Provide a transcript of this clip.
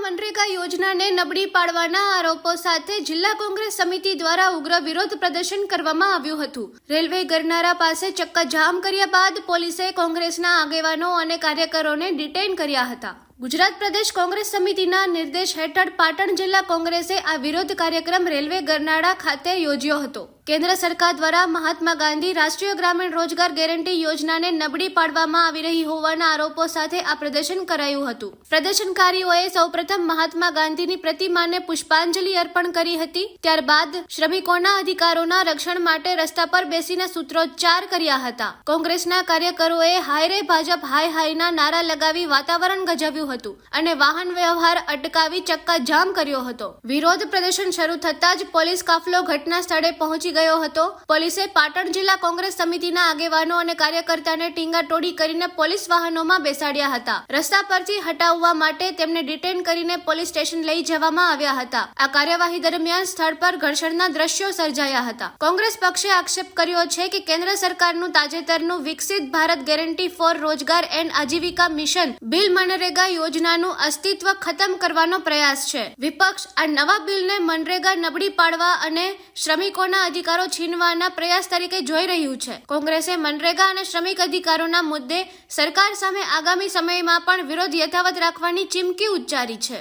મનરેગા યોજનાને નબળી પાડવાના આરોપો સાથે જિલ્લા કોંગ્રેસ સમિતિ દ્વારા ઉગ્ર વિરોધ પ્રદર્શન કરવામાં આવ્યું હતું। રેલવે ગરનાળા પાસે ચક્કાજામ કર્યા બાદ પોલીસે કોંગ્રેસના આગેવાનો અને કાર્યકરોને ડિટેઇન કર્યા હતા। ગુજરાત પ્રદેશ કોંગ્રેસ સમિતિના નિર્દેશ હેઠળ પાટણ જિલ્લા કોંગ્રેસે આ વિરોધ કાર્યક્રમ રેલવે ગરનાળા ખાતે યોજ્યો હતો। કેન્દ્ર સરકાર દ્વારા મહાત્મા ગાંધી રાષ્ટ્રીય ગ્રામીણ રોજગાર ગેરંટી યોજનાને નબળી પાડવામાં આવી રહી હોવાના આરોપો સાથે આ પ્રદર્શન કરાયું હતું। પ્રદર્શનકારીઓએ સૌપ્રથમ મહાત્મા ગાંધીની પ્રતિમાને પુષ્પાંજલિ અર્પણ કરી હતી। ત્યારબાદ શ્રમિકોના અધિકારોના રક્ષણ માટે રસ્તા પર બેસીને સૂત્રોચ્ચાર કર્યા હતા। કોંગ્રેસના કાર્યકરોએ હાય રે ભાજપ હાય હાયના નારા લગાવી વાતાવરણ ગજાવ્યું હતું અને વાહન વ્યવહાર અટકાવી ચક્કાજામ કર્યો હતો। વિરોધ પ્રદર્શન શરૂ થતાં જ પોલીસ કાફલો ઘટના સ્થળે પહોંચી ગયો હતો। પોલીસે પાટણ જિલ્લા કોંગ્રેસ સમિતિના આગેવાનો અને કાર્યકર્તાને ટીંગાટોળી કરીને પોલીસ વાહનોમાં બેસાડ્યા હતા। રસ્તા પરથી હટાવવા માટે તેમને ડિટેઇન કરીને પોલીસ સ્ટેશન લઈ જવામાં આવ્યા હતા। આ કાર્યવાહી દરમિયાન સ્થળ પર ઘર્ષણના દ્રશ્યો સર્જાયા હતા। કોંગ્રેસ પક્ષે આક્ષેપ કર્યો છે કે કેન્દ્ર સરકારનું તાજેતરનું વિકસિત ભારત ગેરંટી ફોર રોજગાર એન્ડ આજીવિકા મિશન બિલ મનરેગા યોજનાનું અસ્તિત્વ ખતમ કરવાનો પ્રયાસ છે। વિપક્ષ આ નવા બિલને મનરેગા નબળી પાડવા અને શ્રમિકોના અધિકારો છીનવાના પ્રયાસ તરીકે જોઈ રહ્યું છે। કોંગ્રેસે મનરેગા અને શ્રમિક અધિકારોના મુદ્દે સરકાર સામે આગામી સમયમાં પણ વિરોધ યથાવત રાખવાની ચીમકી ઉચ્ચારી છે।